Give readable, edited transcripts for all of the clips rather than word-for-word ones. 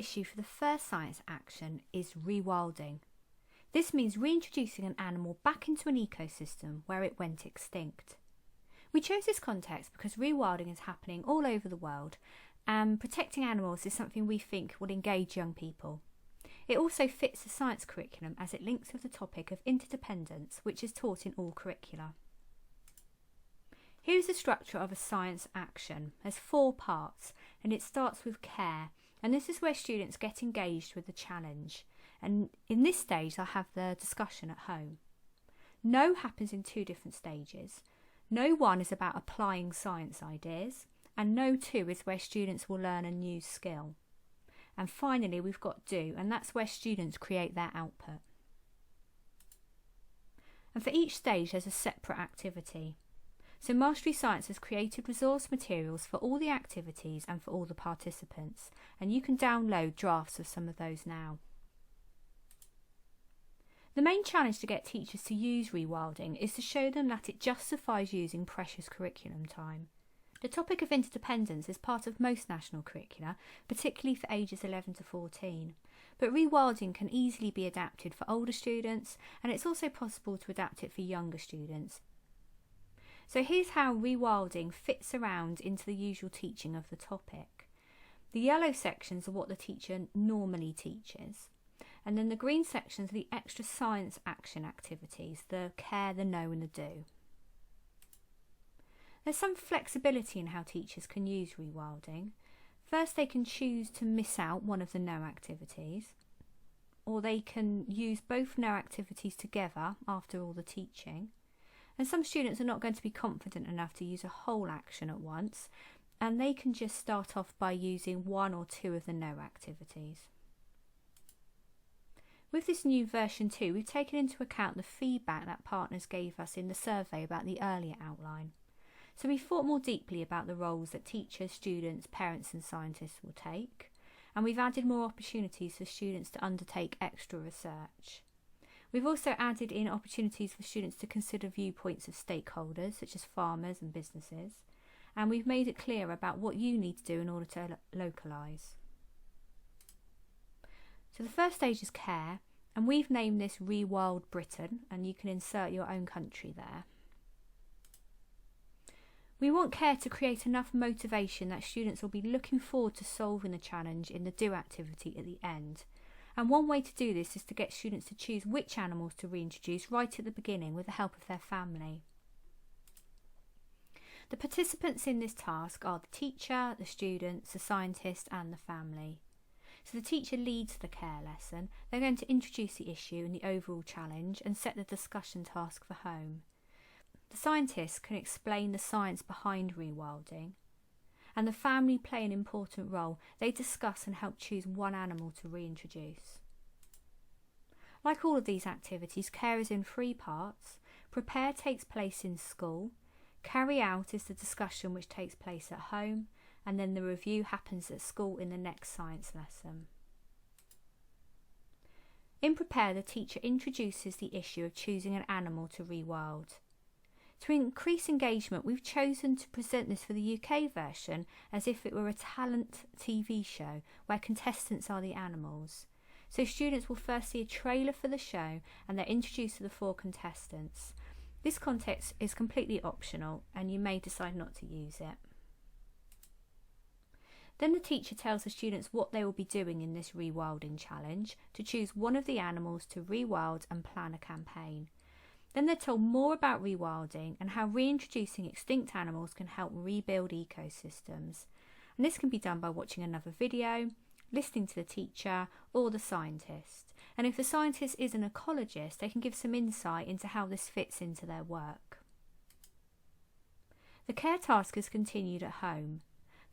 issue for the first science action is rewilding. This means reintroducing an animal back into an ecosystem where it went extinct. We chose this context because rewilding is happening all over the world, and protecting animals is something we think will engage young people. It also fits the science curriculum as it links with the topic of interdependence, which is taught in all curricula. Here's the structure of a science action. There's 4 parts, and it starts with care, and this is where students get engaged with the challenge. And in this stage, they'll have the discussion at home. Know happens in 2 different stages. Know 1 is about applying science ideas, and Know 2 is where students will learn a new skill. And finally, we've got Do, and that's where students create their output. And for each stage, there's a separate activity. So Mastery Science has created resource materials for all the activities and for all the participants, and you can download drafts of some of those now. The main challenge to get teachers to use rewilding is to show them that it justifies using precious curriculum time. The topic of interdependence is part of most national curricula, particularly for ages 11 to 14. But rewilding can easily be adapted for older students, and it's also possible to adapt it for younger students. So here's how rewilding fits around into the usual teaching of the topic. The yellow sections are what the teacher normally teaches, and then the green sections are the extra science action activities, the care, the know and the do. There's some flexibility in how teachers can use rewilding. First, they can choose to miss out one of the know activities, or they can use both know activities together after all the teaching. And some students are not going to be confident enough to use a whole action at once, and they can just start off by using 1 or 2 of the know activities. With this new version 2, we've taken into account the feedback that partners gave us in the survey about the earlier outline. So we thought more deeply about the roles that teachers, students, parents and scientists will take, and we've added more opportunities for students to undertake extra research. We've also added in opportunities for students to consider viewpoints of stakeholders such as farmers and businesses, and we've made it clear about what you need to do in order to localise. So the first stage is care, and we've named this Rewild Britain, and you can insert your own country there. We want care to create enough motivation that students will be looking forward to solving the challenge in the do activity at the end. And one way to do this is to get students to choose which animals to reintroduce right at the beginning with the help of their family. The participants in this task are the teacher, the students, the scientist and the family. So the teacher leads the care lesson. They're going to introduce the issue and the overall challenge and set the discussion task for home. The scientists can explain the science behind rewilding, and the family play an important role. They discuss and help choose one animal to reintroduce. Like all of these activities, care is in 3 parts. Prepare takes place in school, carry out is the discussion which takes place at home, and then the review happens at school in the next science lesson. In prepare, the teacher introduces the issue of choosing an animal to rewild. To increase engagement, we've chosen to present this for the UK version as if it were a talent TV show where contestants are the animals. So students will first see a trailer for the show and they're introduced to the 4 contestants. This context is completely optional and you may decide not to use it. Then the teacher tells the students what they will be doing in this rewilding challenge, to choose one of the animals to rewild and plan a campaign. Then they're told more about rewilding and how reintroducing extinct animals can help rebuild ecosystems. And this can be done by watching another video, listening to the teacher or the scientist. And if the scientist is an ecologist, they can give some insight into how this fits into their work. The care task is continued at home.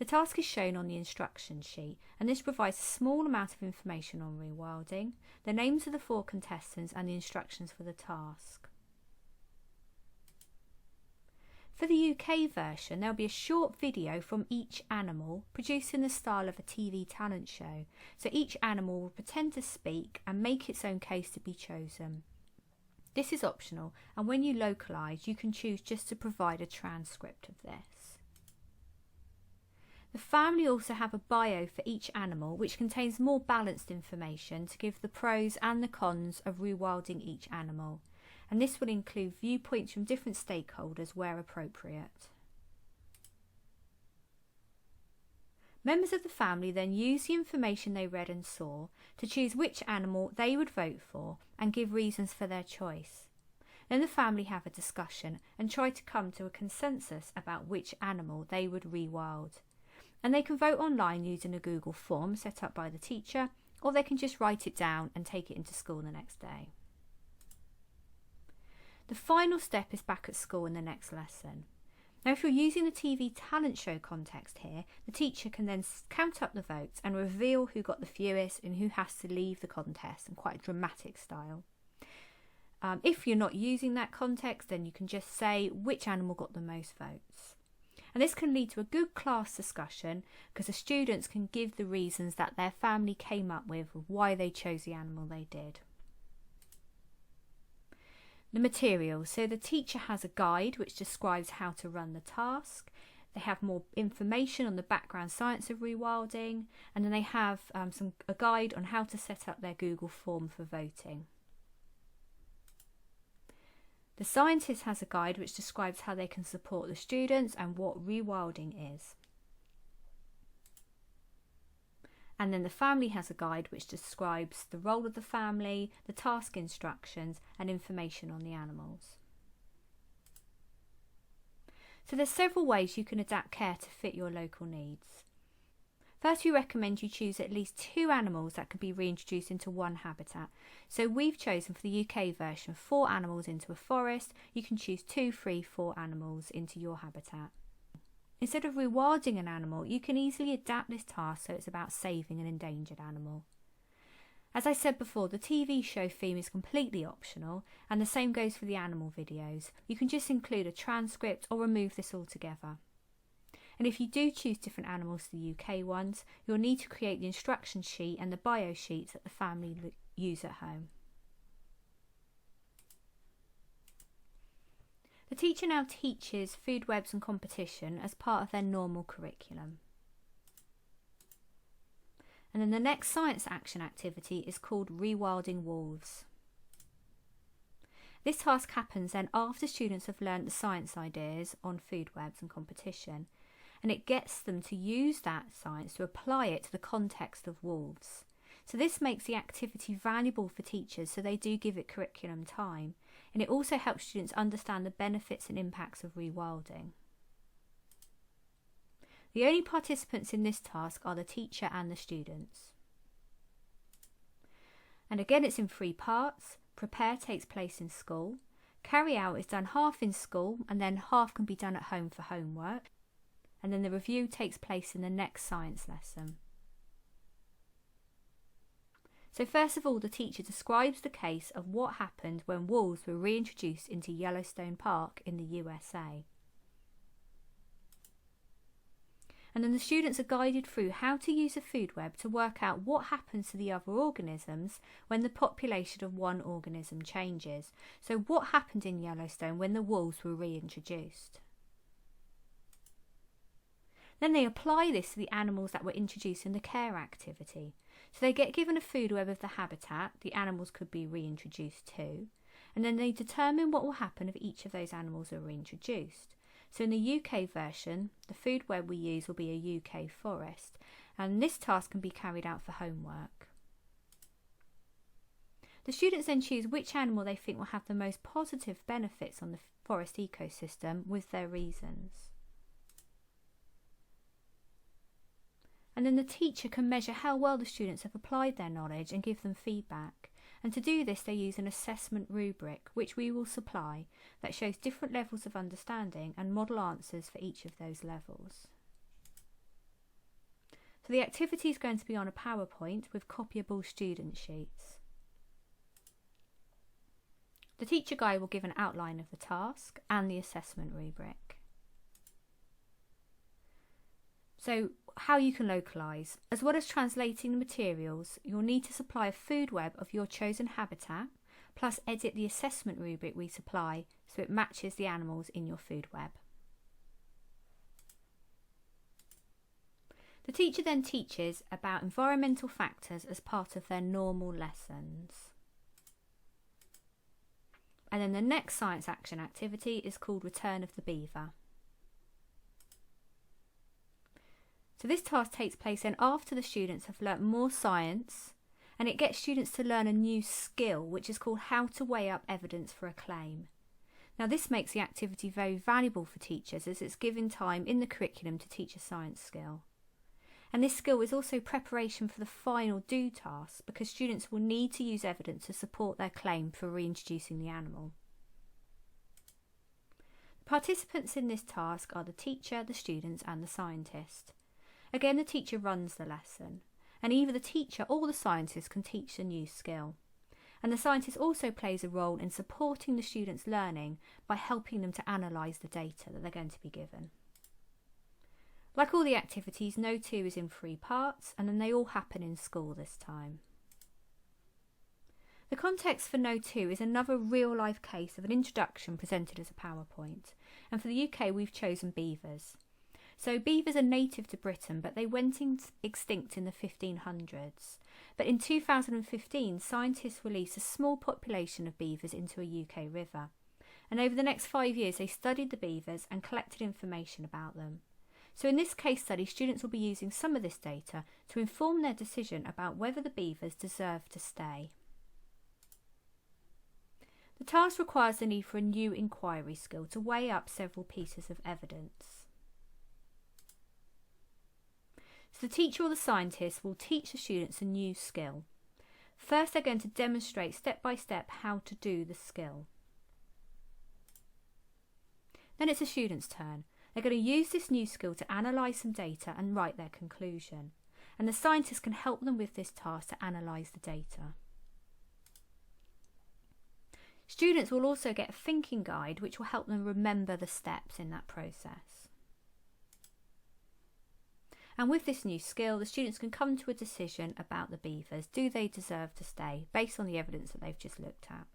The task is shown on the instruction sheet, and this provides a small amount of information on rewilding, the names of the 4 contestants and the instructions for the task. For the UK version, there will be a short video from each animal produced in the style of a TV talent show. So each animal will pretend to speak and make its own case to be chosen. This is optional, and when you localise, you can choose just to provide a transcript of this. The family also have a bio for each animal, which contains more balanced information to give the pros and the cons of rewilding each animal, and this will include viewpoints from different stakeholders where appropriate. Members of the family then use the information they read and saw to choose which animal they would vote for and give reasons for their choice. Then the family have a discussion and try to come to a consensus about which animal they would rewild. And they can vote online using a Google form set up by the teacher, or they can just write it down and take it into school the next day. The final step is back at school in the next lesson. Now, if you're using the TV talent show context here, the teacher can then count up the votes and reveal who got the fewest and who has to leave the contest in quite a dramatic style. If you're not using that context, then you can just say which animal got the most votes. And this can lead to a good class discussion because the students can give the reasons that their family came up with of why they chose the animal they did. The materials. So the teacher has a guide which describes how to run the task. They have more information on the background science of rewilding, and then they have a guide on how to set up their Google form for voting. The scientist has a guide which describes how they can support the students and what rewilding is. And then the family has a guide which describes the role of the family, the task instructions and information on the animals. So there's several ways you can adapt care to fit your local needs. First, we recommend you choose at least 2 animals that can be reintroduced into one habitat. So we've chosen for the UK version 4 animals into a forest. You can choose 2, 3, 4 animals into your habitat. Instead of rewilding an animal, you can easily adapt this task so it's about saving an endangered animal. As I said before, the TV show theme is completely optional, and the same goes for the animal videos. You can just include a transcript or remove this altogether. And if you do choose different animals to the UK ones, you'll need to create the instruction sheet and the bio sheets that the family use at home. The teacher now teaches food webs and competition as part of their normal curriculum. And then the next science action activity is called Rewilding Wolves. This task happens then after students have learnt the science ideas on food webs and competition, and it gets them to use that science to apply it to the context of wolves. So this makes the activity valuable for teachers, so they do give it curriculum time, and it also helps students understand the benefits and impacts of rewilding. The only participants in this task are the teacher and the students. And again, it's in 3 parts. Prepare takes place in school. Carry out is done half in school and then half can be done at home for homework. And then the review takes place in the next science lesson. So first of all, the teacher describes the case of what happened when wolves were reintroduced into Yellowstone Park in the USA. And then the students are guided through how to use a food web to work out what happens to the other organisms when the population of one organism changes. So what happened in Yellowstone when the wolves were reintroduced? Then they apply this to the animals that were introduced in the care activity. So they get given a food web of the habitat the animals could be reintroduced to, and then they determine what will happen if each of those animals are reintroduced. So in the UK version, the food web we use will be a UK forest, and this task can be carried out for homework. The students then choose which animal they think will have the most positive benefits on the forest ecosystem with their reasons. And then the teacher can measure how well the students have applied their knowledge and give them feedback. And to do this, they use an assessment rubric, which we will supply, that shows different levels of understanding and model answers for each of those levels. So the activity is going to be on a PowerPoint with copyable student sheets. The teacher guide will give an outline of the task and the assessment rubric. So how you can localise. As well as translating the materials, you'll need to supply a food web of your chosen habitat, plus edit the assessment rubric we supply so it matches the animals in your food web. The teacher then teaches about environmental factors as part of their normal lessons. And then the next science action activity is called Return of the Beaver. So this task takes place then after the students have learnt more science, and it gets students to learn a new skill, which is called how to weigh up evidence for a claim. Now this makes the activity very valuable for teachers as it's giving time in the curriculum to teach a science skill. And this skill is also preparation for the final do task because students will need to use evidence to support their claim for reintroducing the animal. The participants in this task are the teacher, the students and the scientist. Again, the teacher runs the lesson, and either the teacher or the scientist can teach a new skill. And the scientist also plays a role in supporting the students' learning by helping them to analyse the data that they're going to be given. Like all the activities, No 2 is in 3 parts, and then they all happen in school this time. The context for No 2 is another real-life case of an introduction presented as a PowerPoint, and for the UK we've chosen beavers. So beavers are native to Britain, but they went extinct in the 1500s. But in 2015, scientists released a small population of beavers into a UK river. And over the next 5 years, they studied the beavers and collected information about them. So in this case study, students will be using some of this data to inform their decision about whether the beavers deserve to stay. The task requires the need for a new inquiry skill to weigh up several pieces of evidence. So the teacher or the scientist will teach the students a new skill. First, they're going to demonstrate step by step how to do the skill. Then it's the student's turn. They're going to use this new skill to analyse some data and write their conclusion. And the scientist can help them with this task to analyse the data. Students will also get a thinking guide which will help them remember the steps in that process. And with this new skill, the students can come to a decision about the beavers. Do they deserve to stay based on the evidence that they've just looked at?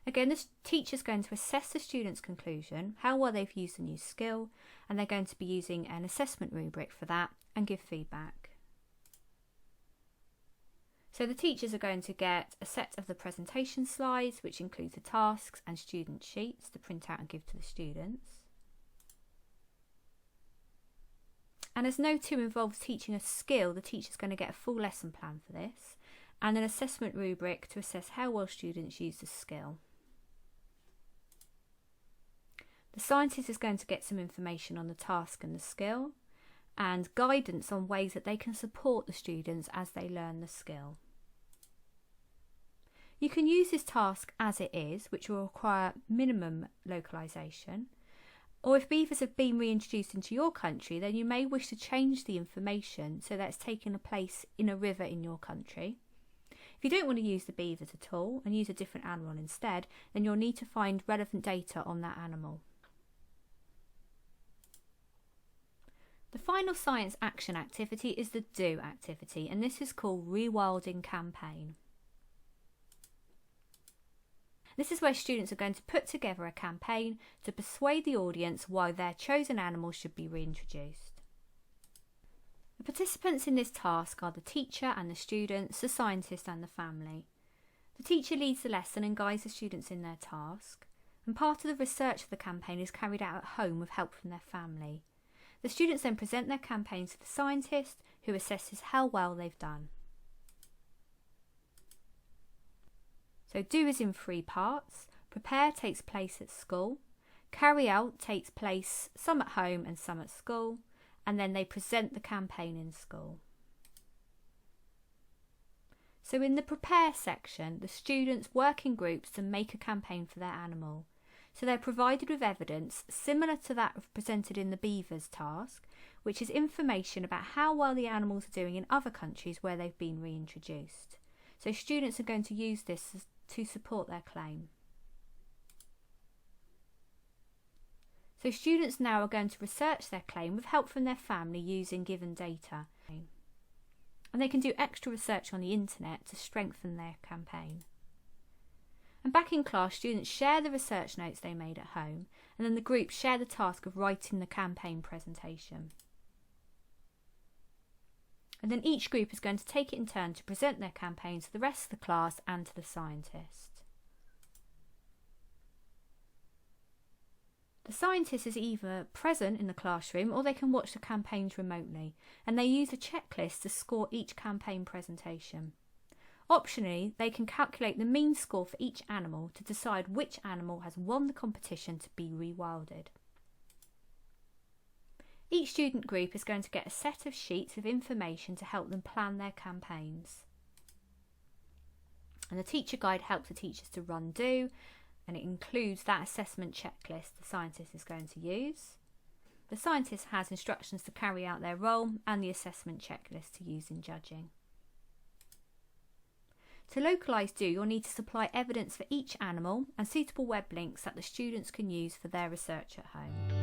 Again, the teacher's going to assess the student's conclusion, how well they've used the new skill, and they're going to be using an assessment rubric for that and give feedback. So the teachers are going to get a set of the presentation slides, which include the tasks and student sheets to print out and give to the students. And as No 2 involves teaching a skill, the teacher's going to get a full lesson plan for this and an assessment rubric to assess how well students use the skill. The scientist is going to get some information on the task and the skill and guidance on ways that they can support the students as they learn the skill. You can use this task as it is, which will require minimum localisation. Or if beavers have been reintroduced into your country, then you may wish to change the information so that it's taken a place in a river in your country. If you don't want to use the beavers at all and use a different animal instead, then you'll need to find relevant data on that animal. The final science action activity is the do activity, and this is called rewilding campaign. This is where students are going to put together a campaign to persuade the audience why their chosen animal should be reintroduced. The participants in this task are the teacher and the students, the scientist and the family. The teacher leads the lesson and guides the students in their task, and part of the research of the campaign is carried out at home with help from their family. The students then present their campaign to the scientist, who assesses how well they've done. So do is in 3 parts. Prepare takes place at school. Carry out takes place some at home and some at school. And then they present the campaign in school. So in the prepare section, the students work in groups to make a campaign for their animal. So they're provided with evidence similar to that presented in the beavers task, which is information about how well the animals are doing in other countries where they've been reintroduced. So students are going to use this to support their claim. So students now are going to research their claim with help from their family using given data. And they can do extra research on the internet to strengthen their campaign. And And back in class, students share the research notes they made at home, and then the group share the task of writing the campaign presentation. And then each group is going to take it in turn to present their campaign to the rest of the class and to the scientist. The scientist is either present in the classroom or they can watch the campaigns remotely, and they use a checklist to score each campaign presentation. Optionally, they can calculate the mean score for each animal to decide which animal has won the competition to be rewilded. Each student group is going to get a set of sheets of information to help them plan their campaigns. And the teacher guide helps the teachers to do, and it includes that assessment checklist the scientist is going to use. The scientist has instructions to carry out their role and the assessment checklist to use in judging. To localise do, you'll need to supply evidence for each animal and suitable web links that the students can use for their research at home.